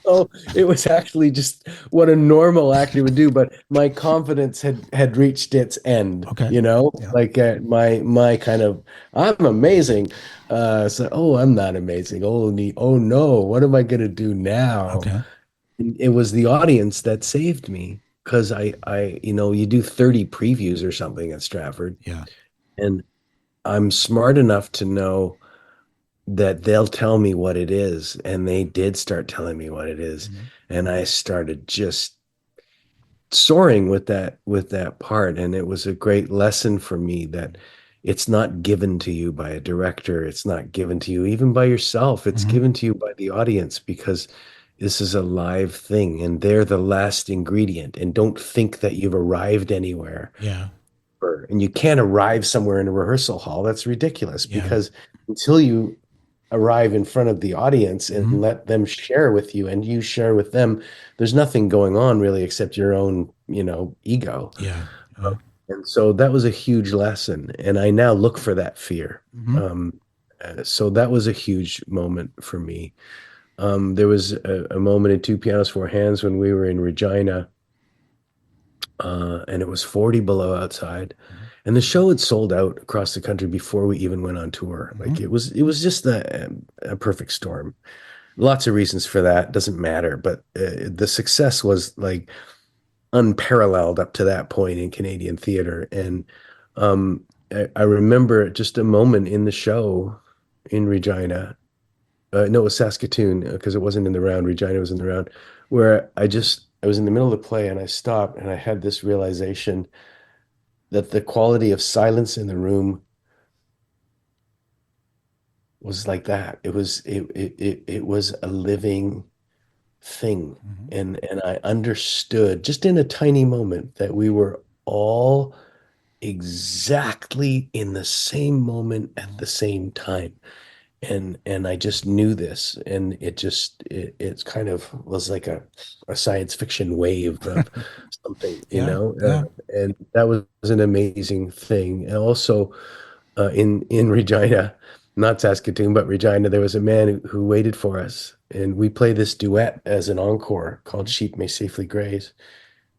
So it was actually just what a normal actor would do, but my confidence had reached its end, Okay. Yeah. like my kind of I'm amazing. So I'm not amazing. Oh no, what am I gonna do now? Okay. And it was the audience that saved me because you do 30 previews or something at Stratford, Yeah. and I'm smart enough to know that they'll tell me what it is. And they did start telling me what it is. Hmm. And I started just soaring with that part. And it was a great lesson for me that it's not given to you by a director. It's not given to you even by yourself. It's Hmm. given to you by the audience because this is a live thing and they're the last ingredient. And don't think that you've arrived anywhere, Yeah. and you can't arrive somewhere in a rehearsal hall. That's ridiculous Yeah. because until you arrive in front of the audience and Hmm. let them share with you and you share with them, there's nothing going on really except your own, ego. Yeah. Yeah. And so that was a huge lesson. And I now look for that fear. Hmm. So that was a huge moment for me. There was a moment in Two Pianos, Four Hands when we were in Regina, and it was 40 below outside. Hmm. And the show had sold out across the country before we even went on tour. Hmm. Like it was just a perfect storm. Lots of reasons for that. Doesn't matter, but the success was like unparalleled up to that point in Canadian theater. And I remember just a moment in the show in Regina. No, it was Saskatoon because it wasn't in the round. Regina was in the round, where I was in the middle of the play and I stopped and I had this realization that the quality of silence in the room was like that. It was a living thing. Hmm. And I understood just in a tiny moment that we were all exactly in the same moment at the same time. And I just knew this, and it's kind of was like a science fiction wave of something, Yeah. Yeah. and that was an amazing thing. And also, in Regina, not Saskatoon, but Regina, there was a man who waited for us, and we played this duet as an encore called Hmm. "Sheep May Safely Graze."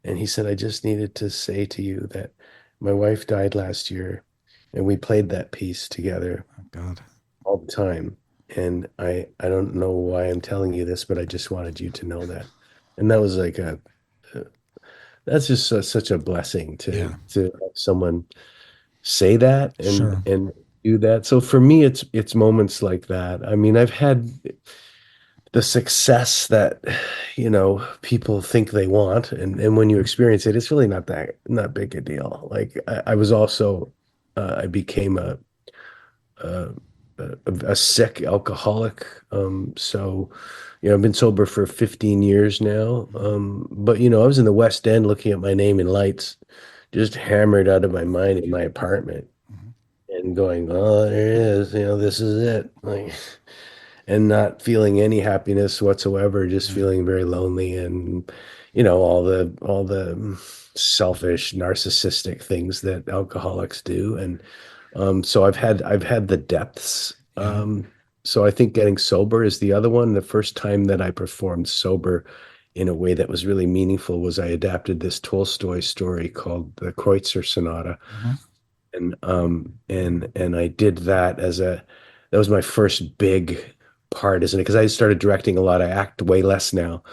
And he said, "I just needed to say to you that my wife died last year, and we played that piece together Oh, God. all the time. And I don't know why I'm telling you this, but I just wanted you to know that." And that was like that's just such a blessing Yeah. to have someone say that and Sure. do that. So for me, it's moments like that. I mean, I've had the success that people think they want, and when you experience it, it's really not big a deal. Like I was also I became a a sick alcoholic. So, I've been sober for 15 years now. Hmm. But I was in the West End looking at my name in lights, just hammered out of my mind in my apartment Hmm. and going, "Oh, there it is. This is it." Like, and not feeling any happiness whatsoever, just Yeah. feeling very lonely and, all the selfish, narcissistic things that alcoholics do. And so I've had the depths. Yeah. So I think getting sober is the other one. The first time that I performed sober in a way that was really meaningful was I adapted this Tolstoy story called the Kreutzer Sonata, Hmm. and I did that that was my first big part, isn't it? Because I started directing a lot. I act way less now.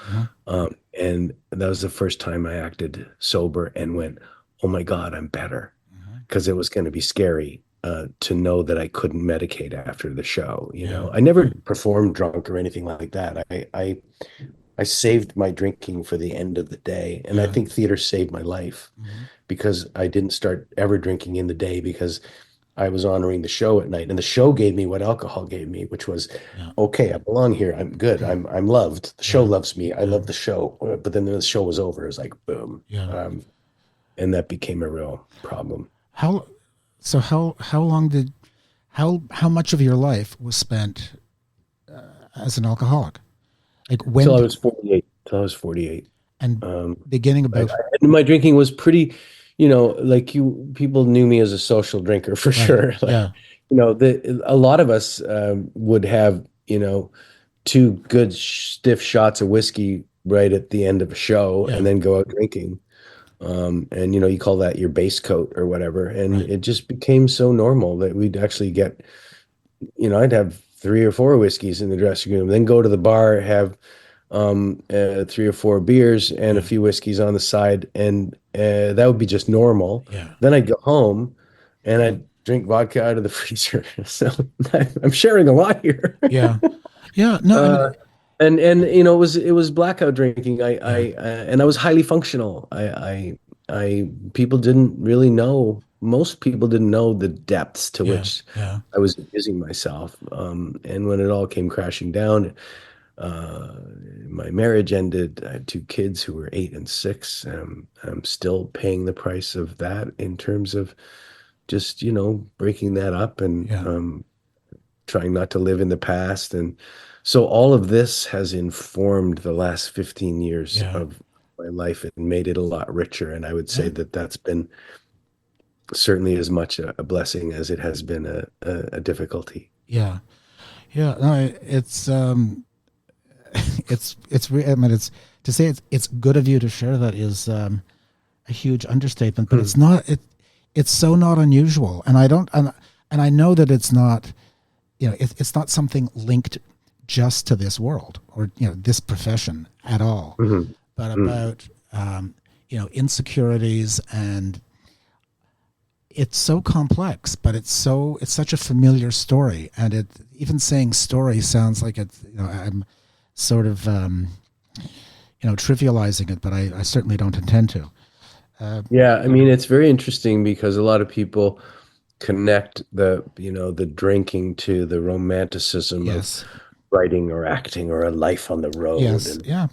Mhm. And that was the first time I acted sober and went, oh my God, I'm better. Mhm. Because it was going to be scary to know that I couldn't medicate after the show. Yeah. I never performed drunk or anything like that. I saved my drinking for the end of the day. And I Yeah. think theater saved my life Mhm. because I didn't start ever drinking in the day because I was honoring the show at night. And the show gave me what alcohol gave me, which was, Yeah. okay, I belong here. I'm good. I'm loved. The show Yeah. loves me. I Yeah. love the show. But then the show was over. It was like, boom. Yeah. And that became a real problem. How so how long did how much of your life was spent as an alcoholic? Like when Till I was 48. Till I was 48. and Um, beginning about and my drinking was pretty, like people knew me as a social drinker for right. sure. Like, Yeah. a lot of us would have, two good stiff shots of whiskey right at the end of a show Yeah. and then go out drinking. And you call that your base coat or whatever. And Right. it just became so normal that we'd actually get, I'd have 3 or 4 whiskeys in the dressing room, then go to the bar, have 3 or 4 beers and a Yeah. few whiskeys on the side, and that would be just normal. Yeah. Then I'd go home and I'd drink vodka out of the freezer. So I'm sharing a lot here. Yeah. Yeah. No, I Uh, mean and it was blackout drinking. yeah. And I was highly functional. People didn't really know. Most people didn't know the depths to Yeah. which Yeah. I was abusing myself. And when it all came crashing down, uh, my marriage ended. I had 2 kids who were 8 and 6. I'm still paying the price of that in terms of just, breaking that up and Yeah. trying not to live in the past. And so all of this has informed the last 15 years Yeah. of my life and made it a lot richer. And I would say Yeah. that that's been certainly as much a blessing as it has been a difficulty. Yeah. Yeah. No, I mean it's to say it's good of you to share that is a huge understatement, but Hmm. it's not it's so not unusual. And I don't and I know that it's not it's not something linked just to this world or this profession at all, Hmm. but Hmm. about insecurities, and it's so complex, but it's such a familiar story, and it even saying story sounds like it's I'm sort of trivializing it, but I certainly don't intend to. Yeah, I mean, it's very interesting because a lot of people connect the drinking to the romanticism of Yes, writing or acting or a life on the road. yes, And yeah,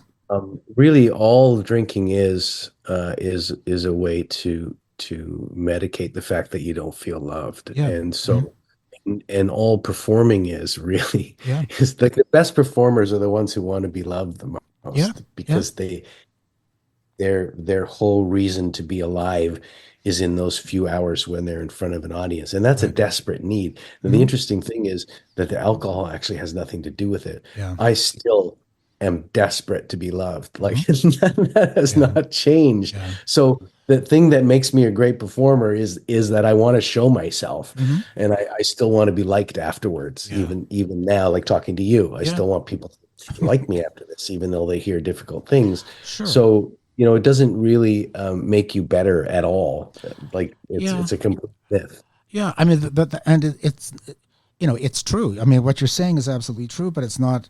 really all drinking is a way to medicate the fact that you don't feel loved. yeah, And mhm, so and all performing is really yeah, is the best performers are the ones who want to be loved the yeah, most yeah, because their whole reason to be alive is in those few hours when they're in front of an audience, and that's a right, desperate need. And the hmm, interesting thing is that the alcohol actually has nothing to do with it. yeah, I still am desperate to be loved. Like hmm, that has yeah, not changed. yeah, So the thing that makes me a great performer is that I want to show myself, hmm, and I still want to be liked afterwards. yeah, Even now, like talking to you, I yeah, still want people to like me after this, even though they hear difficult things. sure, So it doesn't really make you better at all. Like yeah, it's a complete myth. yeah. I mean, and it's it's true. I mean, what you're saying is absolutely true, but it's not.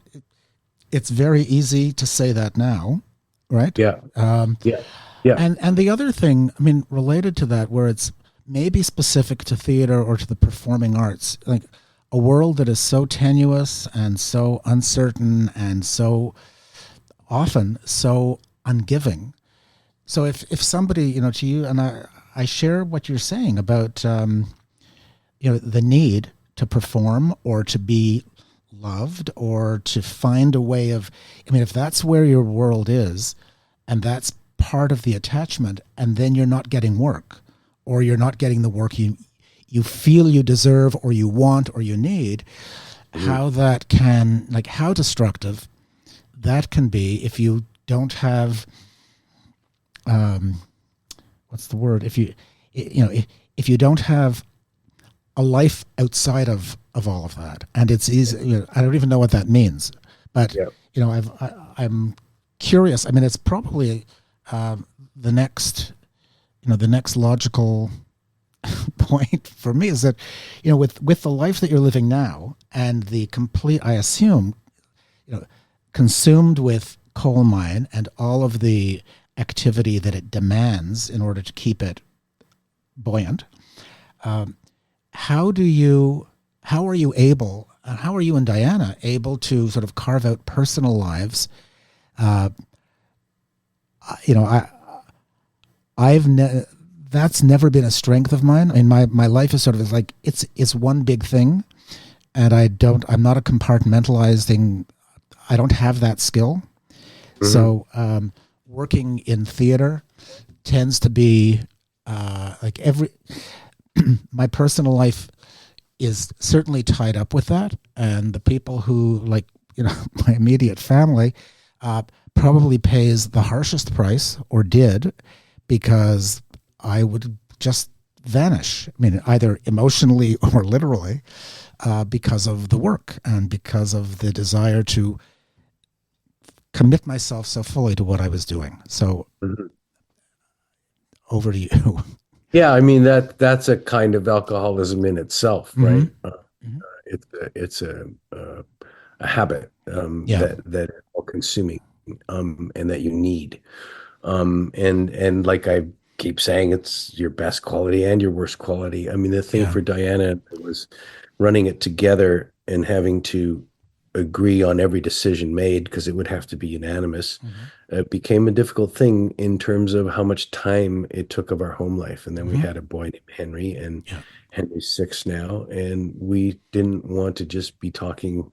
It's very easy to say that now, right? Yeah, Um, yeah, yeah. and the other thing, I mean, related to that, where it's maybe specific to theater or to the performing arts, like a world that is so tenuous and so uncertain and so often so ungiving. So if somebody, to you, and I share what you're saying about, the need to perform or to be loved or to find a way of, I mean, if that's where your world is and that's part of the attachment, and then you're not getting work or you're not getting the work you feel you deserve or you want or you need, Mhm. how that can, like, how destructive that can be if you don't have, what's the word? If you, if you don't have a life outside of of all of that, and it's easy. I don't even know what that means, but Yeah. I'm curious. I mean, it's probably the next the next logical point for me is that with the life that you're living now and the complete, I assume, you know consumed with coal mine and all of the activity that it demands in order to keep it buoyant. How do you how are you able how are you and Diana able to sort of carve out personal lives? uh, you know I I've that's never been a strength of mine. I mean, my life is sort of like it's one big thing, and I'm not a compartmentalizing. I don't have that skill. Hmm. So working in theater tends to be like every my personal life is certainly tied up with that, and the people who like my immediate family uh, probably pays the harshest price or did because I would just vanish. I mean, either emotionally or literally, because of the work and because of the desire to commit myself so fully to what I was doing. So Hmm. over to you. Yeah, I mean that's a kind of alcoholism in itself, Mm-hmm. right? Mm-hmm. It's a habit Yeah. that all consuming, and that you need. And like I keep saying, it's your best quality and your worst quality. I mean, the thing Yeah. for Diana was running it together and having to agree on every decision made because it would have to be unanimous. Mm-hmm. It became a difficult thing in terms of how much time it took of our home life. And then we Mm-hmm. had a boy named Henry, and Yeah. Henry's 6 now, and we didn't want to just be talking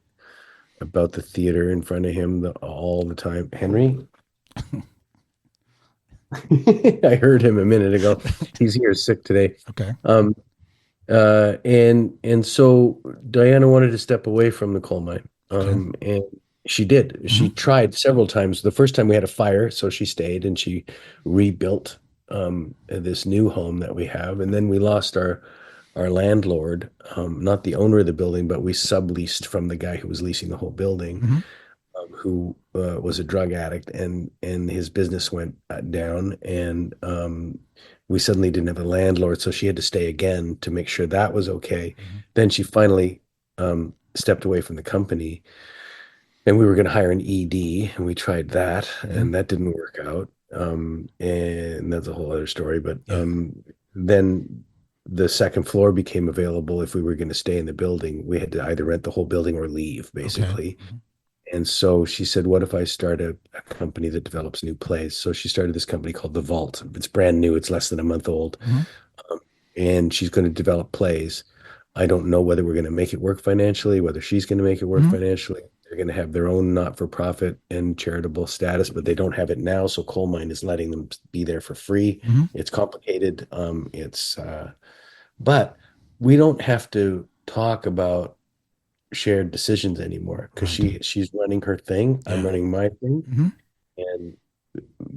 about the theater in front of him all the time. Henry, I heard him a minute ago. He's here sick today. Okay. Um, and so Diana wanted to step away from the coal mine. Okay. And she did. Mm-hmm. She tried several times. The first time we had a fire, so she stayed and she rebuilt this new home that we have. And then we lost our landlord, not the owner of the building, but we subleased from the guy who was leasing the whole building, Mm-hmm. who was a drug addict, and his business went down, and we suddenly didn't have a landlord, so she had to stay again to make sure that was okay. Mm-hmm. Then she finally stepped away from the company, and we were going to hire an ED, and we tried that, Mm-hmm. and that didn't work out. And that's a whole other story. But Yeah. then the second floor became available. If we were going to stay in the building, we had to either rent the whole building or leave, Okay. basically. Mm-hmm. And so she said, "What if I start a company that develops new plays?" So she started this company called The Vault. It's brand new, it's less than a month old. Mm-hmm. Um, and she's going to develop plays. I don't know whether we're going to make it work financially, whether she's going to make it work Mm-hmm. financially. They're going to have their own not for profit and charitable status, but they don't have it now. So Coal Mine is letting them be there for free. Mm-hmm. It's complicated. But we don't have to talk about shared decisions anymore because Right. she's running her thing. I'm Yeah. running my thing, Mm-hmm. and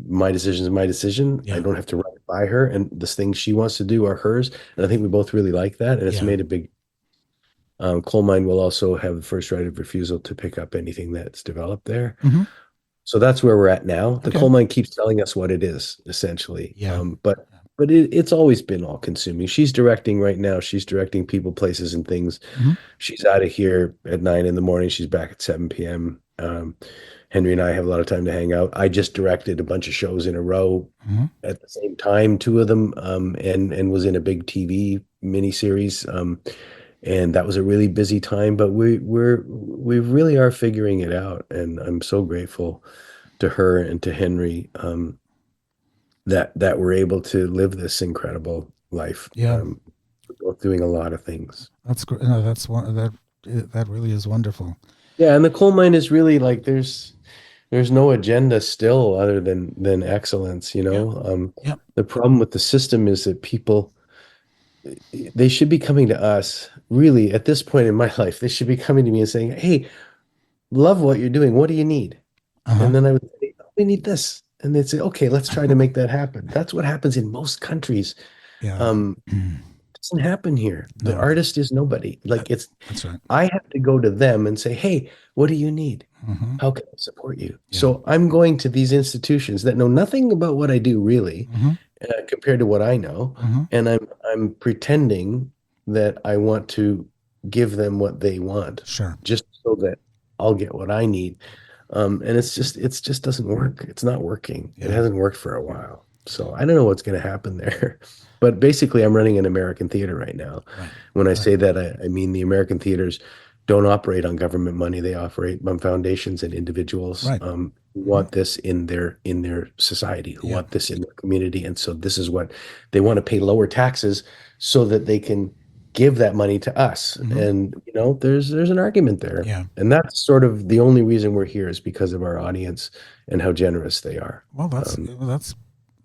my decision is my decision. I Yeah. don't have to run it by her, and the things she wants to do are hers. And I think we both really like that, and it's Yeah. made a big. Coal mine will also have the first right of refusal to pick up anything that's developed there. Mm-hmm. So that's where we're at now. The Okay. coal mine keeps telling us what it is, essentially. Yeah. But it's always been all consuming. She's directing right now. She's directing people, places, and things. Mm-hmm. She's out of here at 9 in the morning. She's back at 7 p.m. Henry and I have a lot of time to hang out. I just directed a bunch of shows in a row Mm-hmm. at the same time, two of them, and was in a big TV miniseries. And that was a really busy time, but we really are figuring it out, and I'm so grateful to her and to Henry, that we're able to live this incredible life. Yeah. We're both doing a lot of things. That's great. No, that's one that really is wonderful. Yeah, and the coal mine is really like there's no agenda still other than excellence, you Yeah. know. Yeah. The problem with the system is that people, they should be coming to us really at this point in my life. They should be coming to me and saying, "Hey, love what you're doing. What do you need?" Uh-huh. And then I would say, "Oh, we need this." And they'd say, "Okay, let's try to make that happen." That's what happens in most countries. Yeah. Um, Mm. doesn't happen here. The No, artist is nobody. Like it's, that's right. I have to go to them and say, hey, what do you need? Hmm. How can I support you? Yeah. So I'm going to these institutions that know nothing about what I do really, Hmm. compared to what I know, Hmm. and I'm pretending that I want to give them what they want, Sure. just so that I'll get what I need. And it's just doesn't work. It's not working. It Yeah. hasn't worked for a while. So I don't know what's going to happen there. But basically, I'm running an American theater right now. Right. When I Right. say that, I mean the American theaters don't operate on government money. They operate on foundations and individuals, Right. who Hmm. want this in their society, who Yeah. want this in their community. And so this is what they want to pay lower taxes so that they can give that money to us. Hmm. And there's an argument there. Yeah. And that's sort of the only reason we're here is because of our audience and how generous they are. Well, Um,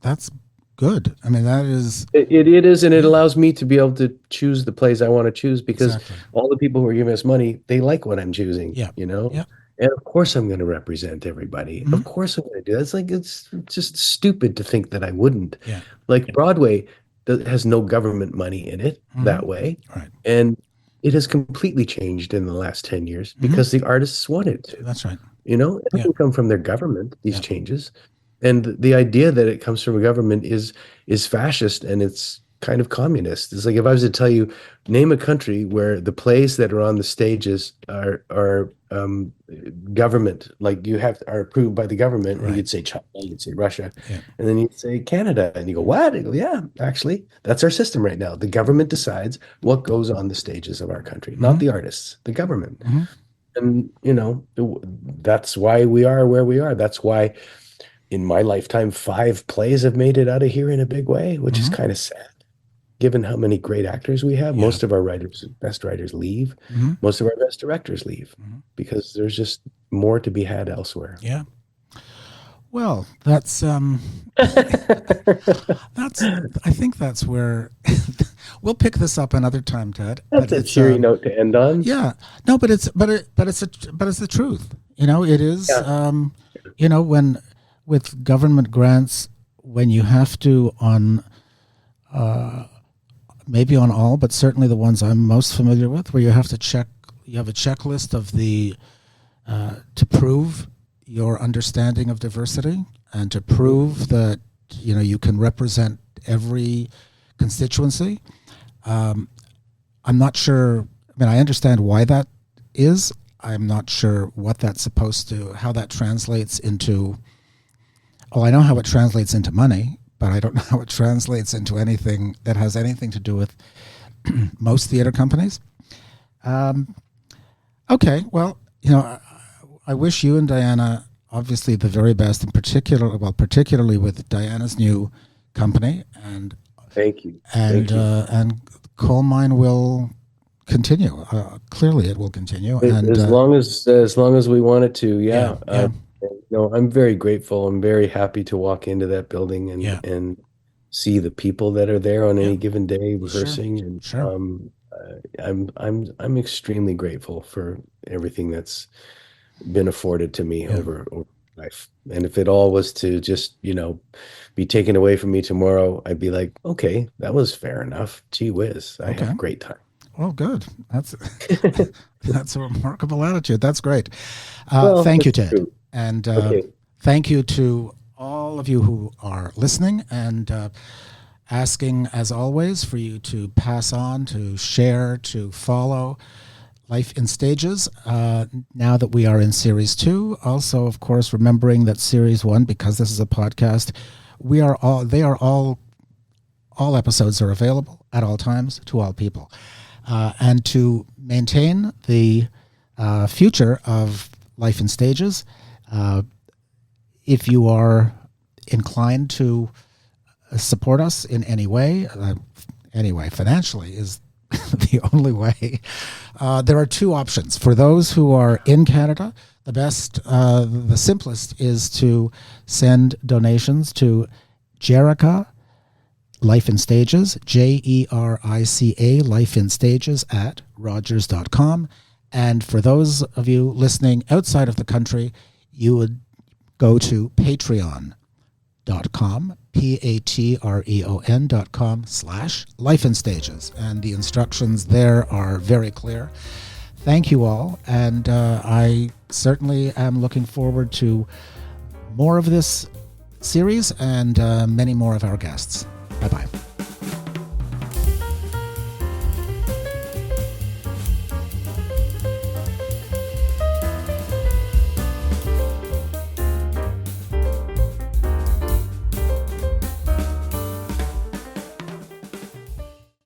that's good. I mean, that is, it is, and it yeah, allows me to be able to choose the plays I want to choose because exactly. all the people who are giving us money, they like what I'm choosing, Yeah. Yeah. And of course I'm going to represent everybody. Hmm. Of course I'm going to do that. It's like it's just stupid to think that I wouldn't. Yeah. Like Broadway has no government money in it Hmm. that way, Right. and it has completely changed in the last 10 years Hmm. because the artists wanted to. That's right. It Yeah. doesn't come from their government, these Yeah. changes. And the idea that it comes from a government is fascist and it's kind of communist. It's like if I was to tell you, name a country where the plays that are on the stages are government, like are approved by the government, and Right. you'd say China, you'd say Russia, Yeah. and then you'd say Canada, and you go, what? I go, yeah, actually, that's our system right now. The government decides what goes on the stages of our country, not Hmm. the artists, the government. Hmm. And that's why we are where we are. That's why in my lifetime, 5 plays have made it out of here in a big way, which is Hmm. kind of sad, given how many great actors we have. Yeah. Most of our best writers leave. Hmm. Most of our best directors leave Hmm. because there's just more to be had elsewhere. Yeah. Well, that's, I think that's where we'll pick this up another time, Ted. That's But a it's, cheery note to end on. yeah, no, but it's, but it's the truth. It is, Yeah. when with government grants, when you have to maybe on all, but certainly the ones I'm most familiar with, where you have a checklist of to prove your understanding of diversity and to prove that you can represent every constituency. I'm not sure. I mean, I understand why that is. I'm not sure what that's how that translates into. Oh, I know how it translates into money, but I don't know how it translates into anything that has anything to do with most theater companies. Okay, well, I wish you and Diana obviously the very best, in particularly with Diana's new company, and Thank you. and Thank you. and Coal Mine will continue. Clearly, it will continue. And As long as we want it to, yeah, yeah. yeah, No, I'm very grateful. I'm very happy to walk into that building yeah, and see the people that are there on yeah. any given day Sure, rehearsing, and sure. I'm extremely grateful for everything that's been afforded to me Yeah, over life. And if it all was to just, be taken away from me tomorrow, I'd be like, okay, that was fair enough. Gee whiz, I had okay. a great time. Well, good. That's a remarkable attitude. That's great. Well, Thank you, it's Ted. true. And Okay. thank you to all of you who are listening and asking, as always, for you to pass on, to share, to follow Life in Stages now that we are in Series 2. Also, of course, remembering that Series 1, because this is a podcast, all episodes are available at all times to all people. And to maintain the future of Life in Stages, if you are inclined to support us in any way, anyway, financially is the only way. There are 2 options. For those who are in Canada, the simplest is to send donations to Jerica Life in Stages, JERICA, Life in Stages at Rogers.com. And for those of you listening outside of the country, you would go to patreon.com patreon.com/life in stages. And the instructions there are very clear. Thank you all. And I certainly am looking forward to more of this series and many more of our guests. Bye-bye.